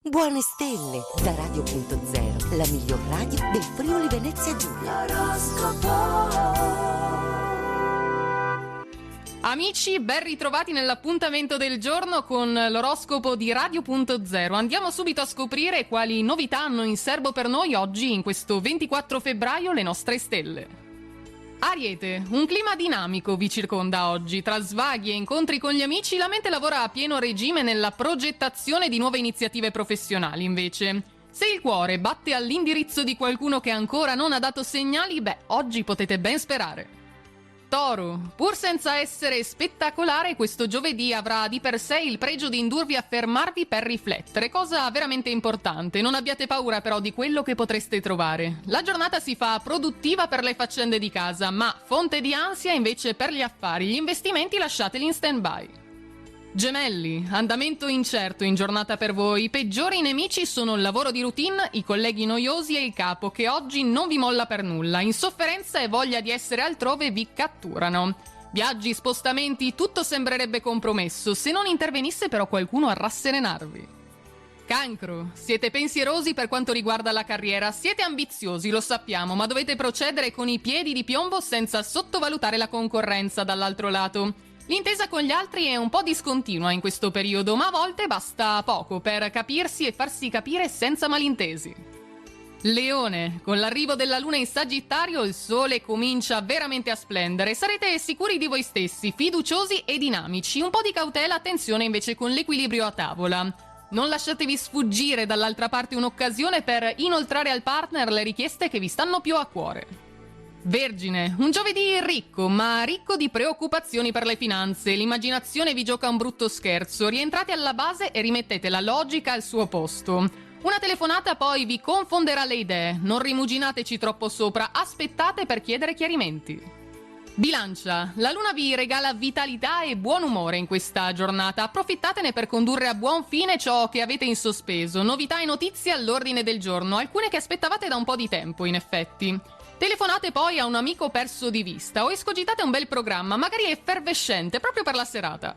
Buone stelle da Radio.0, la miglior radio del Friuli Venezia Giulia. Amici, ben ritrovati nell'appuntamento del giorno con l'oroscopo di Radio.0. Andiamo subito a scoprire quali novità hanno in serbo per noi oggi, in questo 24 febbraio, le nostre stelle. Ariete, un clima dinamico vi circonda oggi. Tra svaghi e incontri con gli amici, la mente lavora a pieno regime nella progettazione di nuove iniziative professionali, invece. Se il cuore batte all'indirizzo di qualcuno che ancora non ha dato segnali, oggi potete ben sperare. Toro, pur senza essere spettacolare, questo giovedì avrà di per sé il pregio di indurvi a fermarvi per riflettere, cosa veramente importante. Non abbiate paura però di quello che potreste trovare. La giornata si fa produttiva per le faccende di casa, ma fonte di ansia invece per gli affari. Gli investimenti lasciateli in stand-by. Gemelli, andamento incerto in giornata per voi. I peggiori nemici sono il lavoro di routine, i colleghi noiosi e il capo che oggi non vi molla per nulla. Insofferenza e voglia di essere altrove vi catturano. Viaggi, spostamenti, tutto sembrerebbe compromesso se non intervenisse però qualcuno a rasserenarvi. Cancro, siete pensierosi per quanto riguarda la carriera, siete ambiziosi, lo sappiamo, ma dovete procedere con i piedi di piombo senza sottovalutare la concorrenza dall'altro lato. L'intesa con gli altri è un po' discontinua in questo periodo, ma a volte basta poco per capirsi e farsi capire senza malintesi. Leone, con l'arrivo della luna in Sagittario il sole comincia veramente a splendere. Sarete sicuri di voi stessi, fiduciosi e dinamici. Un po' di cautela, attenzione invece con l'equilibrio a tavola. Non lasciatevi sfuggire dall'altra parte un'occasione per inoltrare al partner le richieste che vi stanno più a cuore. Vergine, un giovedì ricco, ma ricco di preoccupazioni per le finanze. L'immaginazione vi gioca un brutto scherzo. Rientrate alla base e rimettete la logica al suo posto. Una telefonata poi vi confonderà le idee. Non rimuginateci troppo sopra, aspettate per chiedere chiarimenti. Bilancia, la luna vi regala vitalità e buon umore in questa giornata. Approfittatene per condurre a buon fine ciò che avete in sospeso. Novità e notizie all'ordine del giorno, alcune che aspettavate da un po' di tempo, in effetti. Telefonate poi a un amico perso di vista o escogitate un bel programma, magari effervescente, proprio per la serata.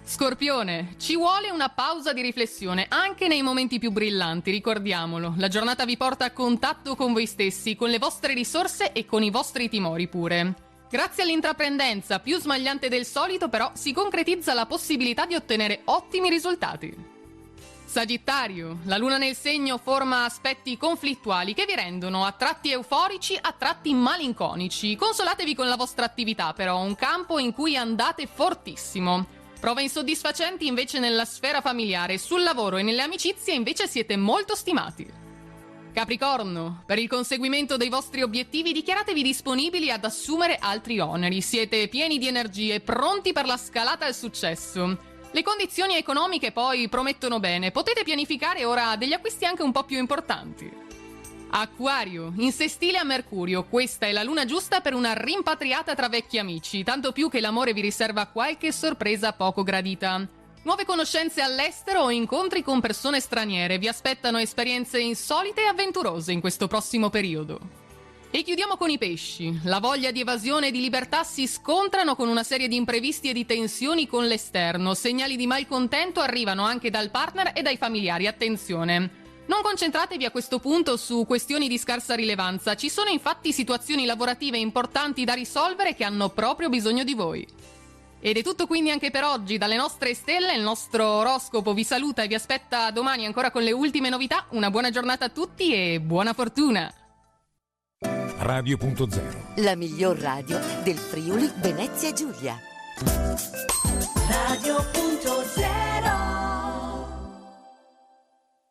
Scorpione, ci vuole una pausa di riflessione anche nei momenti più brillanti, ricordiamolo. La giornata vi porta a contatto con voi stessi, con le vostre risorse e con i vostri timori pure. Grazie all'intraprendenza più smagliante del solito, però, si concretizza la possibilità di ottenere ottimi risultati. Sagittario, la luna nel segno forma aspetti conflittuali che vi rendono a tratti euforici, a tratti malinconici. Consolatevi con la vostra attività però, un campo in cui andate fortissimo. Prove insoddisfacenti invece nella sfera familiare, sul lavoro e nelle amicizie invece siete molto stimati. Capricorno, per il conseguimento dei vostri obiettivi dichiaratevi disponibili ad assumere altri oneri. Siete pieni di energie, pronti per la scalata al successo. Le condizioni economiche poi promettono bene, potete pianificare ora degli acquisti anche un po' più importanti. Acquario, in sestile a Mercurio, questa è la luna giusta per una rimpatriata tra vecchi amici, tanto più che l'amore vi riserva qualche sorpresa poco gradita. Nuove conoscenze all'estero o incontri con persone straniere, vi aspettano esperienze insolite e avventurose in questo prossimo periodo. E chiudiamo con i pesci. La voglia di evasione e di libertà si scontrano con una serie di imprevisti e di tensioni con l'esterno. Segnali di malcontento arrivano anche dal partner e dai familiari, attenzione. Non concentratevi a questo punto su questioni di scarsa rilevanza. Ci sono infatti situazioni lavorative importanti da risolvere che hanno proprio bisogno di voi. Ed è tutto quindi anche per oggi. Dalle nostre stelle il nostro oroscopo vi saluta e vi aspetta domani ancora con le ultime novità. Una buona giornata a tutti e buona fortuna! Radio.0, la miglior radio del Friuli Venezia Giulia. Radio